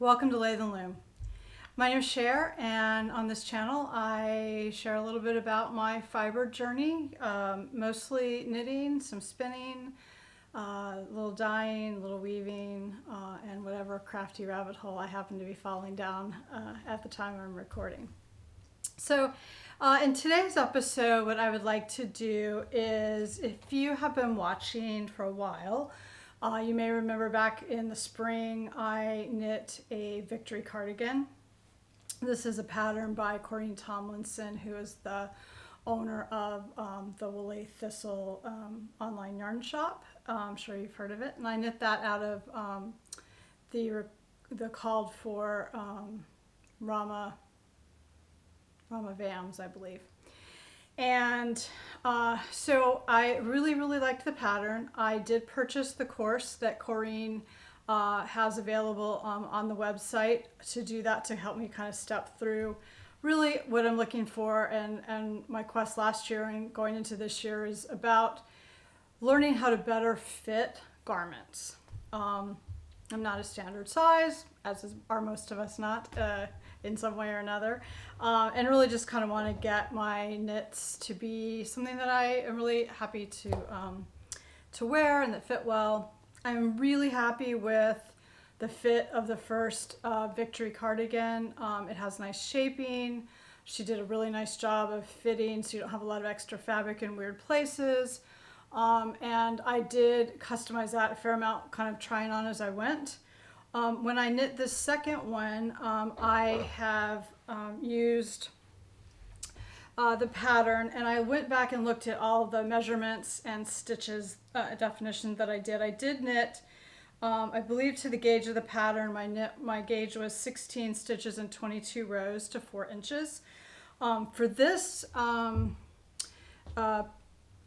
Welcome to Lathe and Loom. My name is Cher, and on this channel I share a little bit about my fiber journey, mostly knitting, some spinning, a little dyeing, a little weaving, and whatever crafty rabbit hole I happen to be falling down at the time I'm recording. So in today's episode, what I would like to do is, if you have been watching for a while, you may remember back in the spring I knit a Victory Cardigan. This is a pattern by Corinne Tomlinson, who is the owner of the Woolly Thistle online yarn shop. I'm sure you've heard of it. And I knit that out of the called for Rama Vams, I believe. And so I really liked the pattern. I did purchase the course that Corinne has available on the website to do that, to help me kind of step through really what I'm looking for. And my quest last year and going into this year is about learning how to better fit garments. I'm not a standard size, as are most of us not, in some way or another, and really just kind of want to get my knits to be something that I am really happy to wear and that fit well. I'm really happy with the fit of the first Victory Cardigan. It has nice shaping. She did a really nice job of fitting, so you don't have a lot of extra fabric in weird places. And I did customize that a fair amount, kind of trying on as I went. When I knit this second one, I have used the pattern, and I went back and looked at all the measurements and stitches definition that I did. I did knit, I believe, to the gauge of the pattern. My gauge was 16 stitches and 22 rows to 4 inches. For this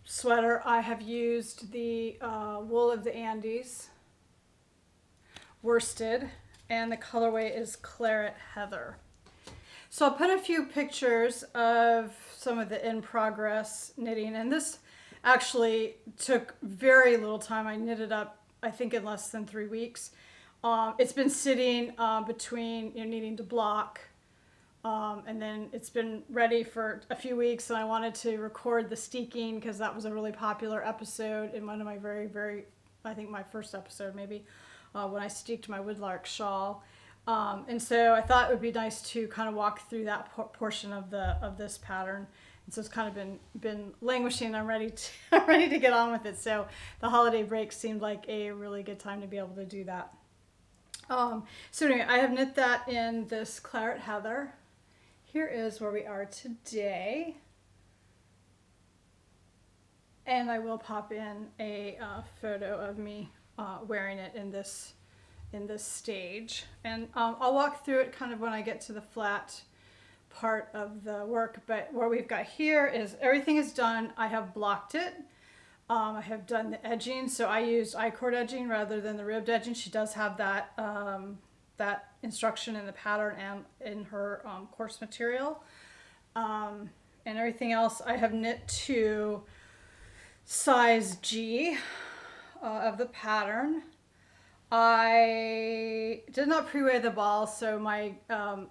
sweater, I have used the wool of the Andes worsted, and the colorway is Claret Heather. So I'll put a few pictures of some of the in-progress knitting, and this actually took very little time. I knitted up, I think, in less than 3 weeks. It's been sitting between needing to block, and then it's been ready for a few weeks, and I wanted to record the steeking because that was a really popular episode in one of my I think my first episode maybe, when I steeked my woodlark shawl. And so I thought it would be nice to kind of walk through that portion of this pattern. And so it's kind of been languishing. I'm ready to get on with it. So the holiday break seemed like a really good time to be able to do that. So anyway, I have knit that in this Claret Heather. Here is where we are today. And I will pop in a photo of me wearing it in this stage, and I'll walk through it kind of when I get to the flat part of the work. But what we've got here is everything is done. I have blocked it. I have done the edging, so I used I-cord edging rather than the ribbed edging. She does have that that instruction in the pattern and in her course material, and everything else I have knit to size G of the pattern. I did not pre-weigh the balls, so my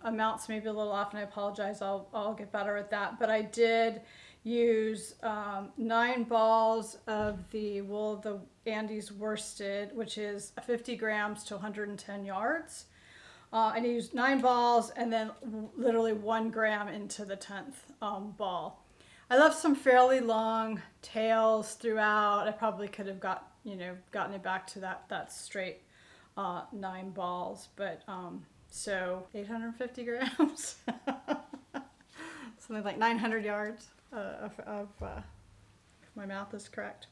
amounts may be a little off, and I apologize. I'll get better at that. But I did use 9 balls of the wool of the Andes worsted, which is 50 grams to 110 yards. I used 9 balls and then literally 1 gram into the 10th ball. I left some fairly long tails throughout. I probably could have gotten it back to that straight 9 balls, but so 850 grams, something like 900 yards if my math is correct.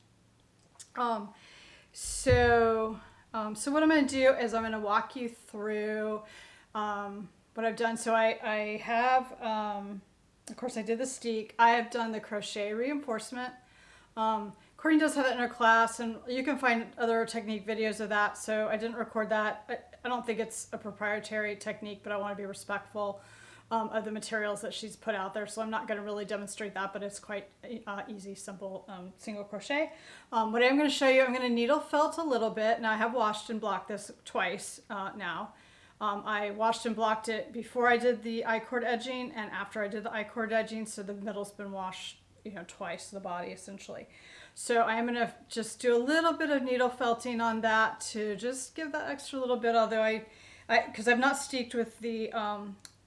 So what I'm going to do is I'm going to walk you through what I've done. So I have, of course, I did the steek. I have done the crochet reinforcement. Corinne does have that in her class, and you can find other technique videos of that, so I didn't record that. I don't think it's a proprietary technique, but I want to be respectful of the materials that she's put out there, so I'm not going to really demonstrate that, but it's quite easy, simple single crochet. What I'm going to show you, I'm going to needle felt a little bit. Now I have washed and blocked this twice now. I washed and blocked it before I did the I-cord edging and after I did the I-cord edging, so the middle's been washed, you know, twice, the body essentially. So I'm gonna just do a little bit of needle felting on that to just give that extra little bit, although because I've not steeked with the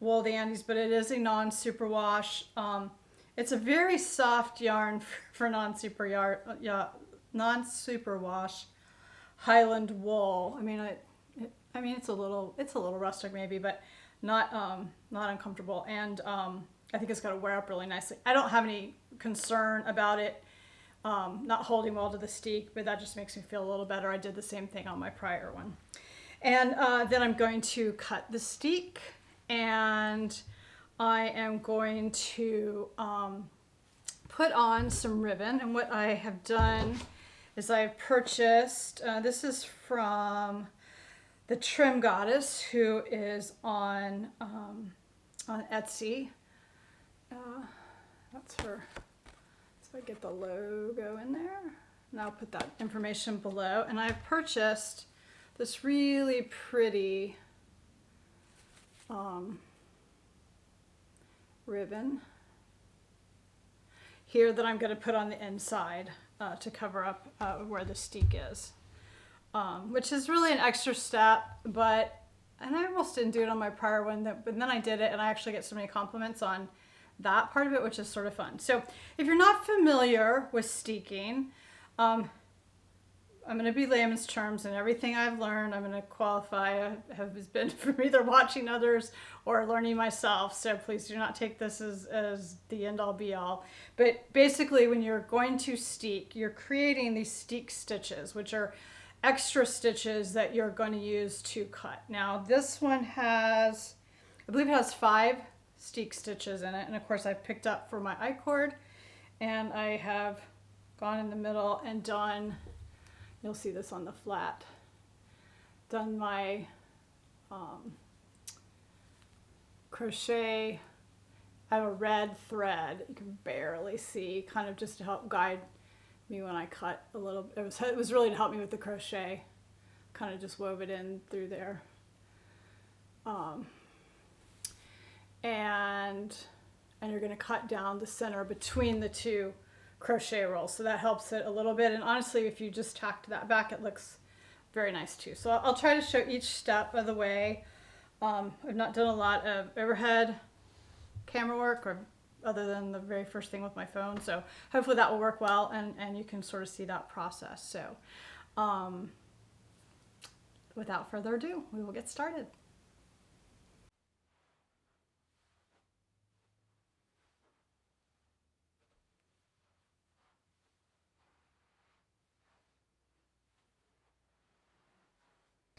wool the Andes, but it is a non-superwash. It's a very soft yarn for non-superwash Highland wool. I mean, it's a little rustic maybe, but not uncomfortable. And I think it's going to wear up really nicely. I don't have any concern about it not holding well to the steek, but that just makes me feel a little better. I did the same thing on my prior one. And then I'm going to cut the steek, and I am going to put on some ribbon. And what I have done is I've purchased, this is from the Trim Goddess, who is on Etsy. That's her. So I get the logo in there, and I'll put that information below. And I've purchased this really pretty ribbon here that I'm going to put on the inside to cover up where the steek is, which is really an extra step, and I almost didn't do it on my prior one, but then I did it, and I actually get so many compliments on that part of it, which is sort of fun. So if you're not familiar with steeking, I'm going to be layman's terms, and everything I've learned, I'm going to qualify, has been from either watching others or learning myself. So please do not take this as the end all be all. But basically, when you're going to steek, you're creating these steek stitches, which are extra stitches that you're going to use to cut. Now this one has, I believe it has 5 steek stitches in it. And of course I've picked up for my I-cord, and I have gone in the middle and done, you'll see this on the flat, done my crochet. I have a red thread, you can barely see, kind of just to help guide me when I cut a little. It was really to help me with the crochet, kind of just wove it in through there. And you're going to cut down the center between the 2 crochet rolls, so that helps it a little bit. And honestly, if you just tacked that back, it looks very nice too. So I'll try to show each step of the way. I've not done a lot of overhead camera work, or other than the very first thing with my phone, so hopefully that will work well, and you can sort of see that process. So without further ado, we will get started.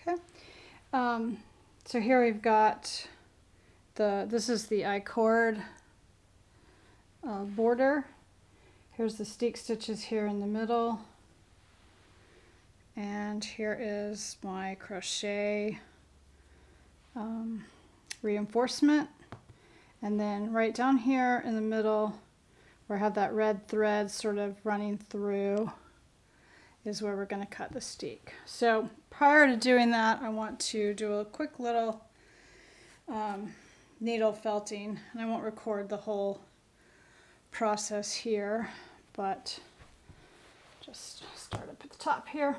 Okay, so here we've got this is the I-cord border. Here's the steek stitches here in the middle, and here is my crochet reinforcement, and then right down here in the middle where I have that red thread sort of running through is where we're going to cut the steek. So prior to doing that, I want to do a quick little needle felting, and I won't record the whole process here, but just start up at the top here.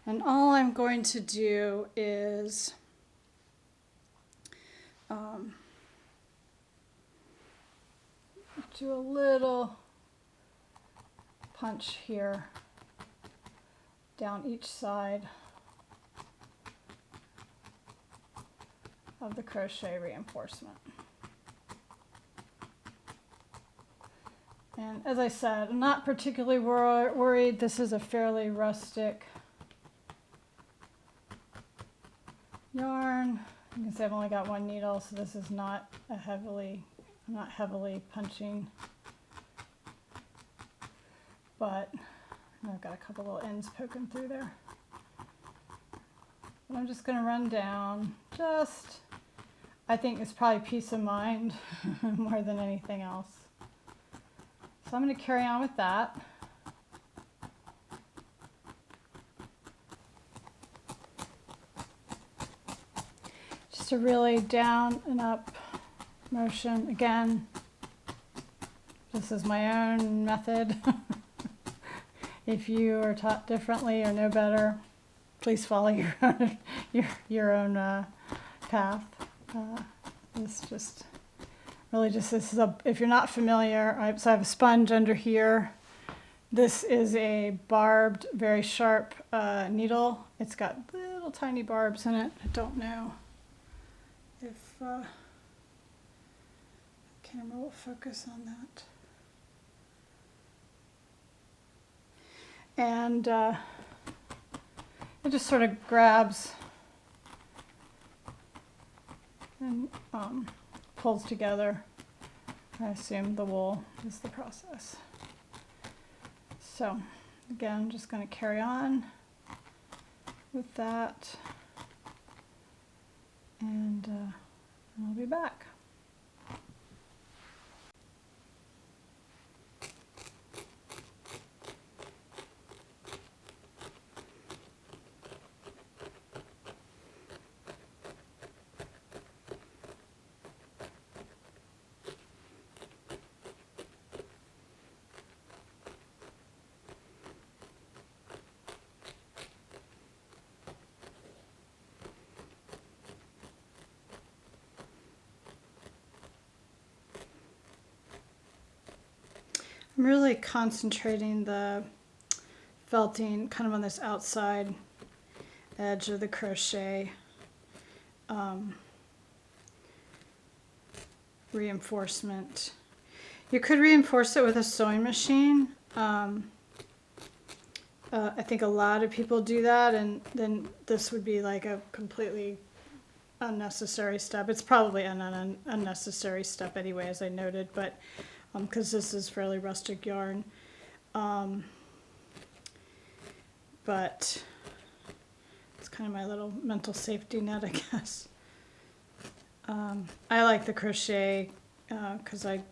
And all I'm going to do is do a little punch here down each side of the crochet reinforcement. And as I said, I'm not particularly worried. This is a fairly rustic yarn. You can see I've only got 1 needle, so this is not I'm not heavily punching, but I've got a couple little ends poking through there. And I'm just going to run down, I think it's probably peace of mind more than anything else. So I'm going to carry on with that. Just a really down and up motion. Again, this is my own method. If you are taught differently or know better, please follow your own path. This just really just, this is a, if you're not familiar, so I have a sponge under here. This is a barbed, very sharp needle. It's got little tiny barbs in it. I don't know if the camera will focus on that. And it just sort of grabs and pulls together. I assume the wool is the process. So again, I'm just going to carry on with that, and I'll be back. I'm really concentrating the felting kind of on this outside edge of the crochet reinforcement. You could reinforce it with a sewing machine. I think a lot of people do that, and then this would be like a completely unnecessary step. It's probably an unnecessary step anyway, as I noted, but because this is fairly rustic yarn. But it's kind of my little mental safety net, I guess. I like the crochet because the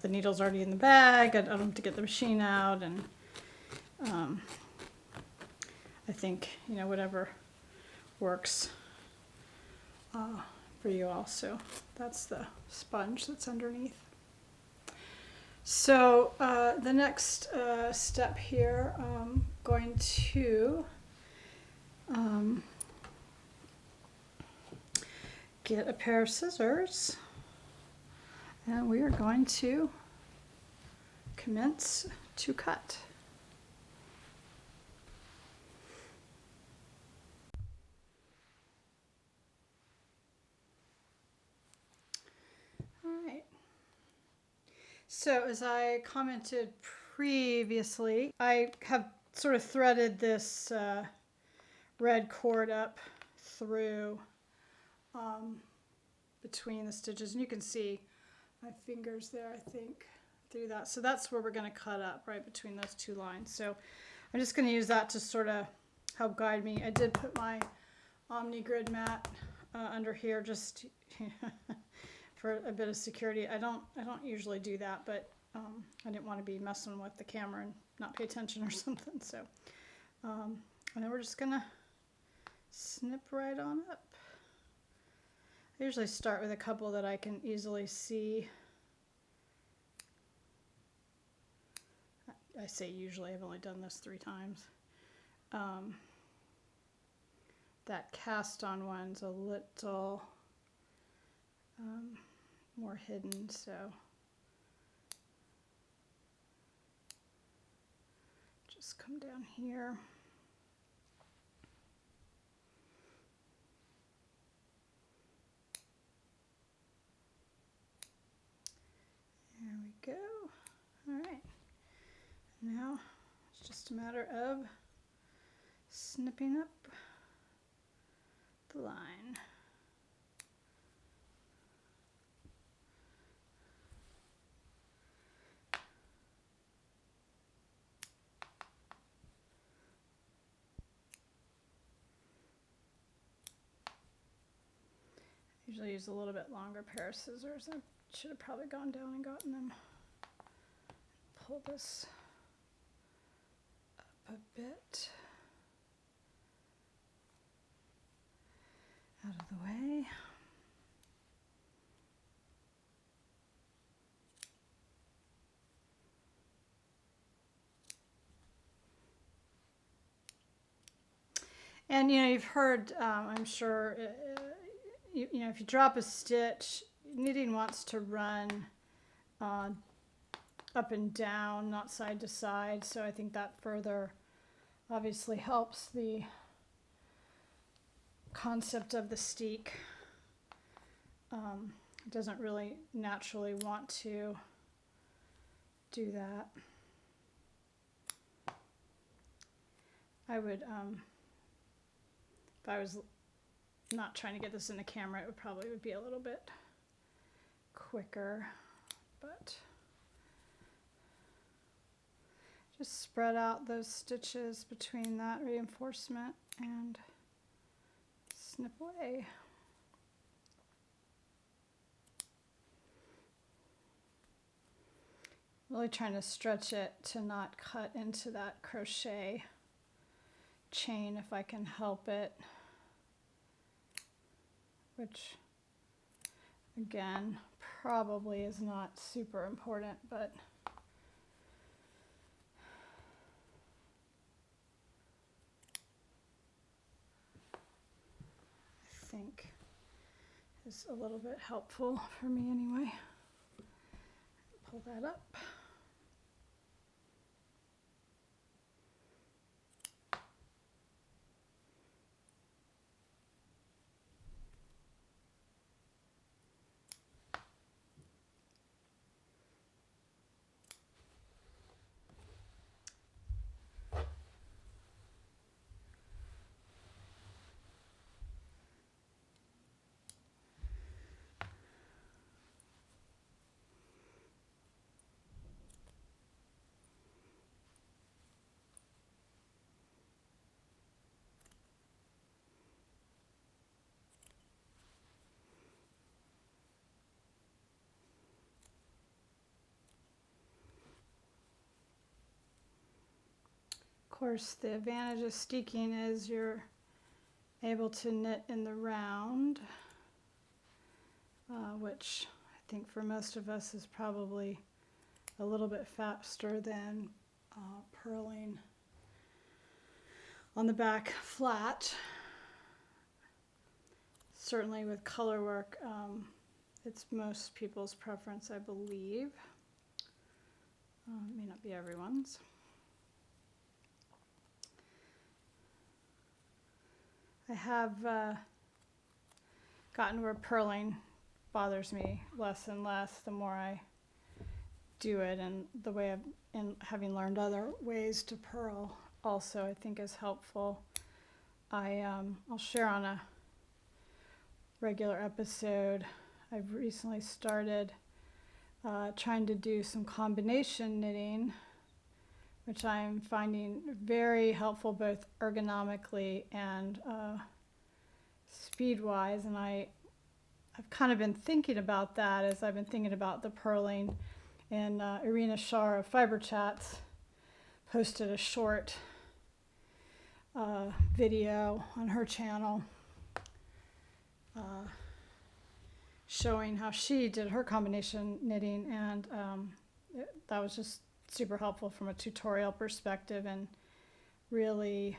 needle's already in the bag. I don't have to get the machine out, and I think, whatever works for you all. So that's the sponge that's underneath. So the next step here, I'm going to get a pair of scissors, and we are going to commence to cut. All right. So as I commented previously, I have sort of threaded this red cord up through between the stitches, and you can see my fingers there, I think, through that. So that's where we're going to cut up, right between those two lines. So I'm just going to use that to sort of help guide me. I did put my Omni grid mat under here just for a bit of security. I don't usually do that, but I didn't want to be messing with the camera and not pay attention or something. So and then we're just gonna snip right on up. I usually start with a couple that I can easily see. I say usually, I've only done this 3 times. That cast on one's a little more hidden, so just come down here. There we go. All right. Now it's just a matter of snipping up the line. Usually use a little bit longer pair of scissors. I should have probably gone down and gotten them. Pull this up a bit out of the way. And you know, you've heard, I'm sure, you know, if you drop a stitch, knitting wants to run up and down, not side to side. So I think that further obviously helps the concept of the steek. It doesn't really naturally want to do that. I would, if I was not trying to get this in the camera, it would probably be a little bit quicker, but just spread out those stitches between that reinforcement and snip away. Really trying to stretch it to not cut into that crochet chain if I can help it, which again probably is not super important, but I think is a little bit helpful for me anyway. Pull that up. Of course, the advantage of steeking is you're able to knit in the round, which I think for most of us is probably a little bit faster than purling on the back flat. Certainly with color work, it's most people's preference, I believe. It may not be everyone's. I have gotten where purling bothers me less and less the more I do it, and the way and having learned other ways to purl also I think is helpful. I'll share on a regular episode. I've recently started trying to do some combination knitting, which I'm finding very helpful both ergonomically and speed-wise. And I've kind of been thinking about that as I've been thinking about the purling. And Irina Shar of Fiber Chats posted a short video on her channel showing how she did her combination knitting, and that was just super helpful from a tutorial perspective, and really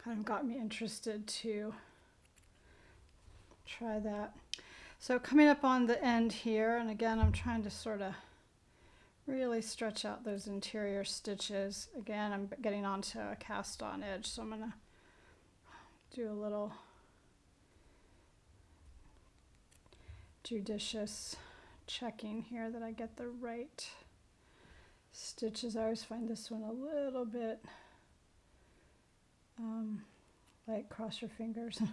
kind of got me interested to try that. So coming up on the end here, and again I'm trying to sort of really stretch out those interior stitches. Again, I'm getting onto a cast on edge, so I'm gonna do a little judicious checking here that I get the right stitches. I always find this one a little bit like cross your fingers. I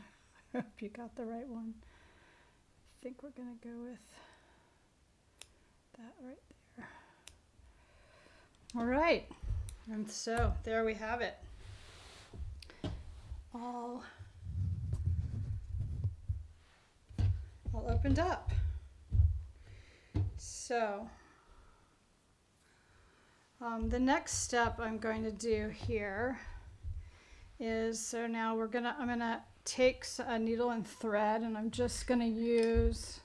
hope you got the right one. I think we're gonna go with that right there. All right, and so there we have it, all opened up. So the next step I'm going to do here is, so now I'm gonna take a needle and thread, and I'm just gonna use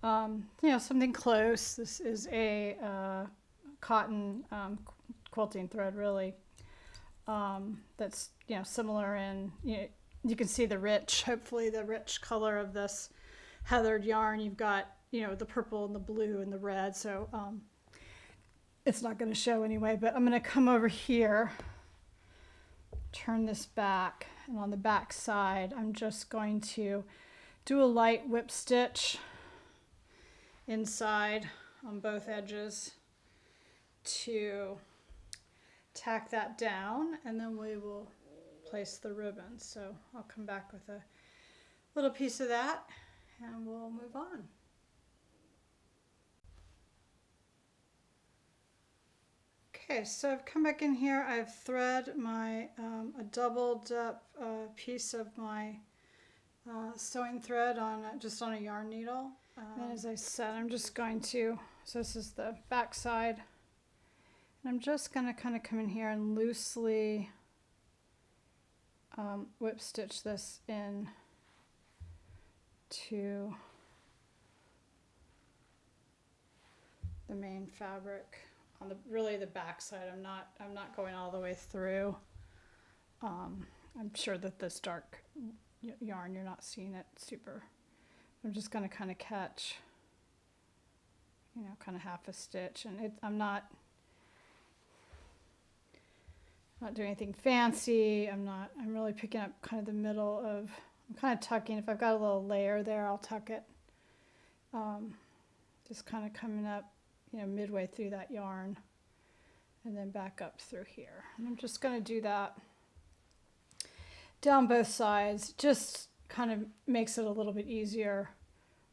something close. This is a cotton quilting thread, really. That's, you know, similar in, you can see the rich, hopefully the rich color of this heathered yarn. You've got, you know, the purple and the blue and the red, so it's not going to show anyway, but I'm going to come over here, turn this back, and on the back side I'm just going to do a light whip stitch inside on both edges to tack that down, and then we will place the ribbon. So I'll come back with a little piece of that and we'll move on. Okay, so I've come back in here. I've thread my a doubled up piece of my sewing thread on just on a yarn needle. And as I said, I'm just going to, so this is the back side, and I'm just going to kind of come in here and loosely whip stitch this in to the main fabric on the really the back side. I'm not going all the way through. I'm sure that this dark yarn, you're not seeing it super. I'm just going to kind of catch, you know, kind of half a stitch, and I'm not doing anything fancy. I'm really picking up kind of the middle of, I'm kind of tucking. If I've got a little layer there, I'll tuck it. Just kind of coming up, you know, midway through that yarn, and then back up through here. And I'm just going to do that down both sides. Just kind of makes it a little bit easier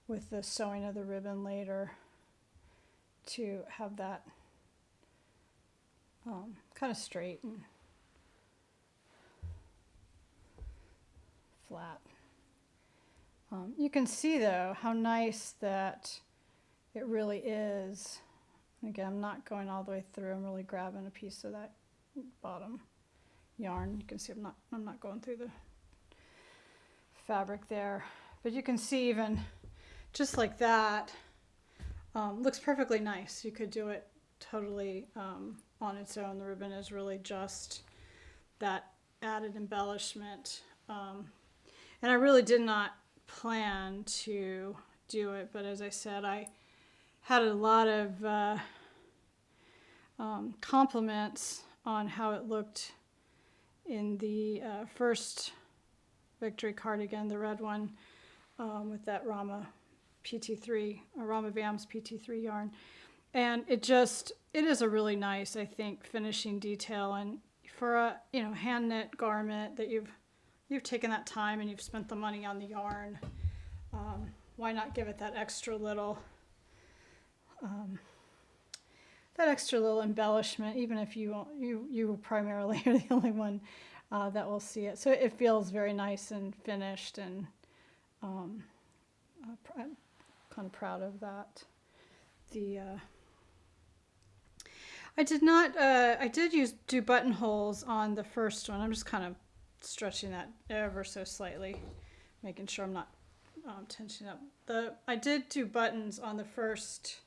with the sewing of the ribbon later to have that kind of straight and flat. You can see though how nice that it really is. And again, I'm not going all the way through. I'm really grabbing a piece of that bottom yarn. You can see I'm not going through the fabric there, but you can see even just like that, looks perfectly nice. You could do it totally on its own. The ribbon is really just that added embellishment. And I really did not plan to do it, but as I said, I had a lot of compliments on how it looked in the first Victory Cardigan, the red one, with that Rama PT3, or Rama Vams PT3 yarn. And it is a really nice, I think, finishing detail. And for a, you know, hand knit garment that you've taken that time and you've spent the money on the yarn, why not give it that extra little embellishment, even if you primarily are the only one that will see it. So it feels very nice and finished, and I'm kind of proud of that. I did do buttonholes on the first one. I'm just kind of stretching that ever so slightly, making sure I'm not tensioning up. I did do buttons on the first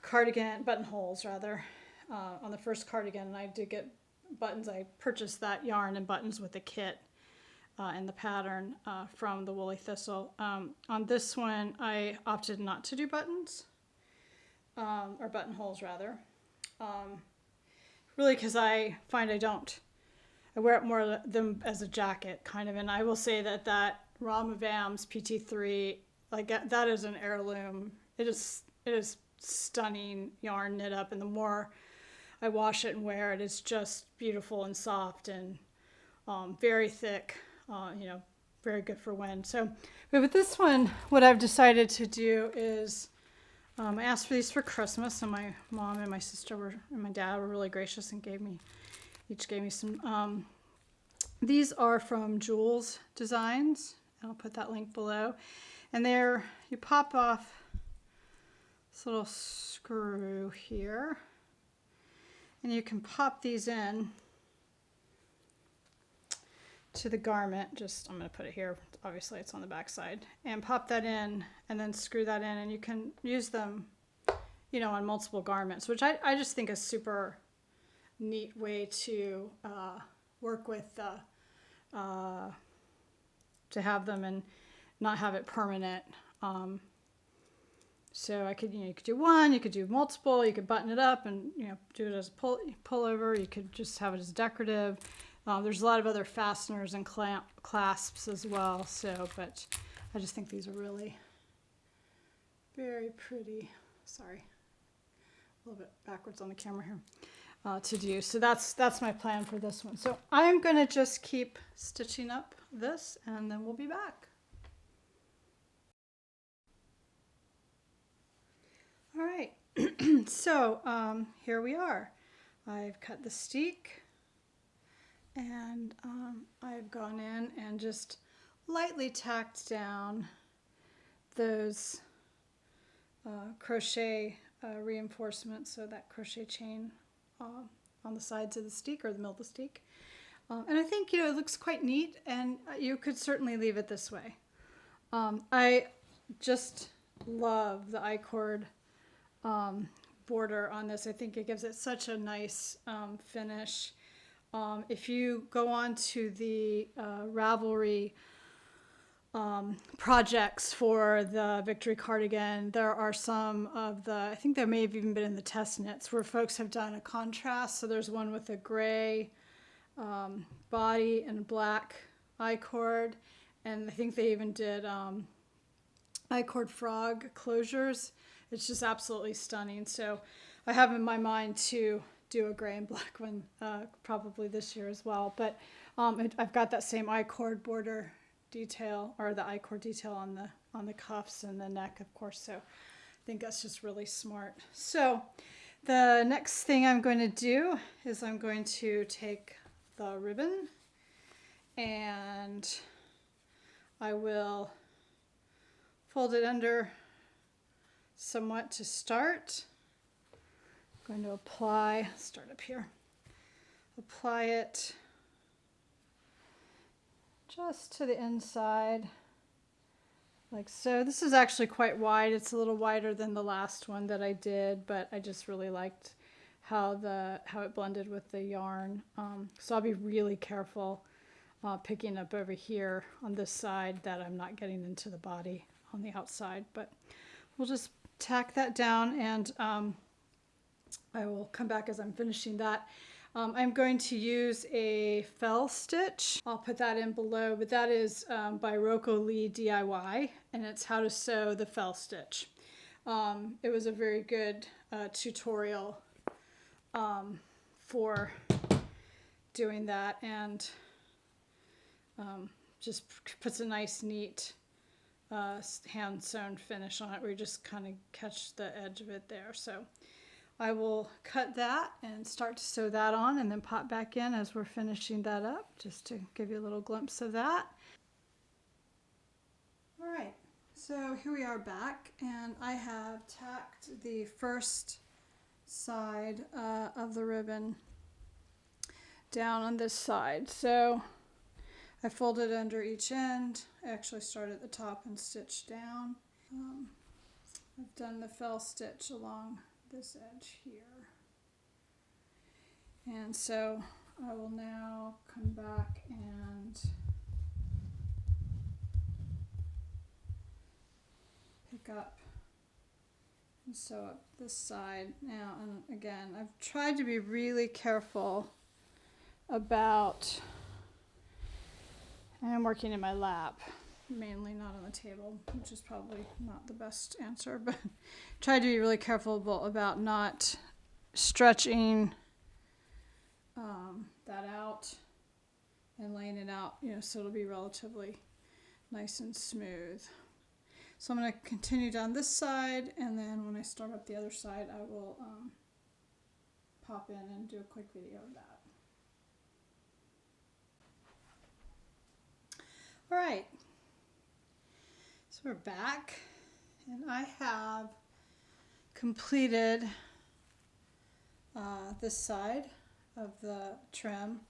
cardigan, buttonholes rather, on the first cardigan, and I did get buttons. I purchased that yarn and buttons with the kit and the pattern from the Woolly Thistle. On this one, I opted not to do buttons, or buttonholes rather, really because I find I wear it more of them as a jacket, kind of, and I will say that Rama Vams PT3, like that is an heirloom. It is stunning yarn knit up, and the more I wash it and wear it, it's just beautiful and soft and very thick, you know, very good for wind. So, but with this one, what I've decided to do is, I asked for these for Christmas, and my mom and my sister and my dad were really gracious and each gave me some. These are from Jules Designs. I'll put that link below. And you pop off this little screw here, and you can pop these in to the garment. Just, I'm going to put it here. Obviously it's on the back side, and pop that in and then screw that in, and you can use them, you know, on multiple garments, which I just think is super neat way to work with to have them and not have it permanent. So I could, you know, you could do one, you could do multiple, you could button it up and, you know, do it as a pullover. You could just have it as decorative. There's a lot of other fasteners and clasps as well. So, but I just think these are really very pretty. Sorry, a little bit backwards on the camera here. To do. So that's my plan for this one. So I'm going to just keep stitching up this, and then we'll be back. All right, so here we are. I've cut the steek, and I've gone in and just lightly tacked down those crochet reinforcements, so that crochet chain on the sides of the steek, or the middle of the steek. And I think, you know, it looks quite neat, and you could certainly leave it this way. I just love the I-cord border on this. I think it gives it such a nice finish. If you go on to the Ravelry projects for the Victory Cardigan, there are some of the, I think there may have even been in the test knits where folks have done a contrast. So there's one with a gray body and black I-cord, and I think they even did I-cord frog closures. It's just absolutely stunning. So I have in my mind to do a gray and black one probably this year as well. But I've got that same I-cord border detail, or the I-cord detail on the cuffs and the neck, of course. So I think that's just really smart. So the next thing I'm going to do is I'm going to take the ribbon, and I will fold it under somewhat to start. I'm going to apply, start up here, apply it just to the inside like so. This is actually quite wide. It's a little wider than the last one that I did, but I just really liked how it blended with the yarn. So I'll be really careful picking up over here on this side that I'm not getting into the body on the outside, but we'll just tack that down, and I will come back as I'm finishing that. I'm going to use a fell stitch. I'll put that in below, but that is by Rocco Lee DIY, and it's how to sew the fell stitch. It was a very good tutorial for doing that, and just puts a nice, neat hand sewn finish on it, where you just kind of catch the edge of it there. So I will cut that and start to sew that on, and then pop back in as we're finishing that up, just to give you a little glimpse of that. All right, so here we are back, and I have tacked the first side of the ribbon down on this side. So I folded under each end. I actually started at the top and stitched down. I've done the fell stitch along this edge here. And so I will now come back and pick up and sew up this side. Now, and again, I've tried to be really careful about, I'm working in my lap, mainly not on the table, which is probably not the best answer, but try to be really careful about not stretching that out and laying it out, you know, so it'll be relatively nice and smooth. So I'm going to continue down this side, and then when I start up the other side, I will pop in and do a quick video of that. All right, so we're back, and I have completed this side of the trim.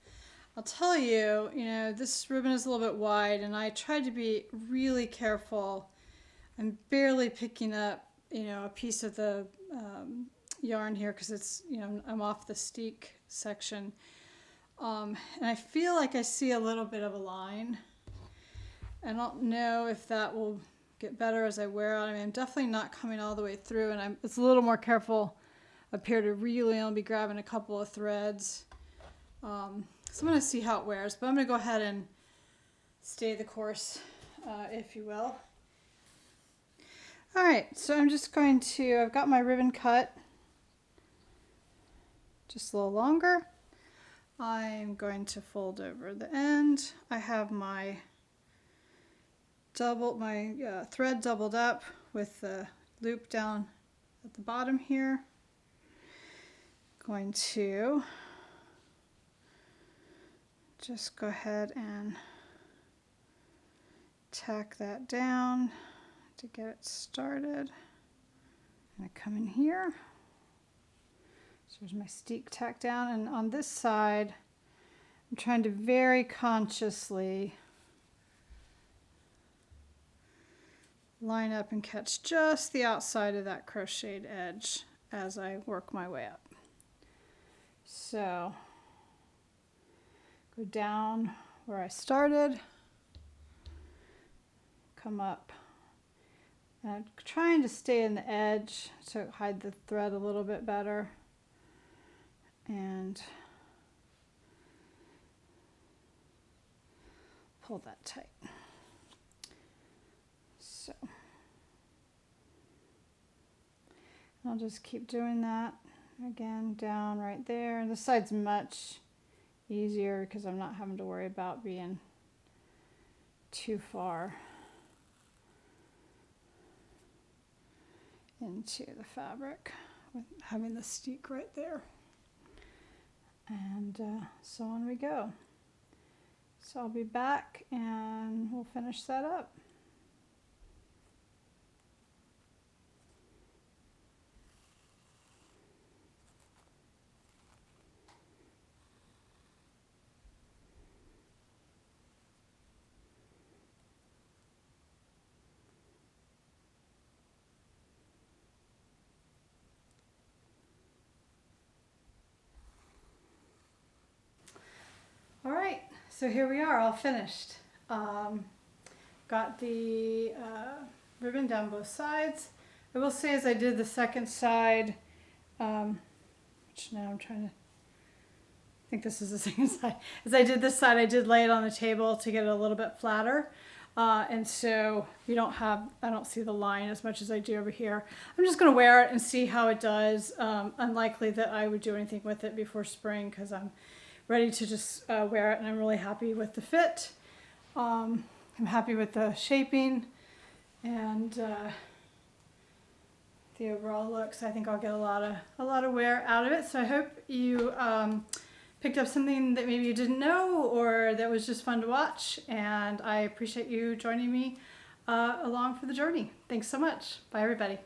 I'll tell you, this ribbon is a little bit wide, and I tried to be really careful. I'm barely picking up, a piece of the yarn here because it's, I'm off the Steek section. And I feel like I see a little bit of a line. I don't know if that will get better as I wear out. I mean, I'm definitely not coming all the way through, and it's a little more careful up here to really only be grabbing a couple of threads. So I'm going to see how it wears, but I'm going to go ahead and stay the course, if you will. All right, so I'm just going to, I've got my ribbon cut just a little longer. I'm going to fold over the end. I have my thread doubled up with the loop down at the bottom here. Going to just go ahead and tack that down to get it started. And I come in here. So there's my Steek tack down, and on this side I'm trying to very consciously line up and catch just the outside of that crocheted edge as I work my way up. So go down where I started, come up, and I'm trying to stay in the edge to hide the thread a little bit better, and pull that tight. So I'll just keep doing that again down right there. And this side's much easier because I'm not having to worry about being too far into the fabric with having the Steek right there. And so on we go. So I'll be back and we'll finish that up. All right, so here we are, all finished. Got the ribbon down both sides. I will say, as I did the second side, which now I'm trying to think this is the second side. As I did this side, I did lay it on the table to get it a little bit flatter. And so you don't have, I don't see the line as much as I do over here. I'm just going to wear it and see how it does. Unlikely that I would do anything with it before spring because I'm ready to just wear it, and I'm really happy with the fit. I'm happy with the shaping and the overall looks. I think I'll get a lot of wear out of it. So I hope you picked up something that maybe you didn't know or that was just fun to watch, and I appreciate you joining me along for the journey. Thanks so much. Bye everybody.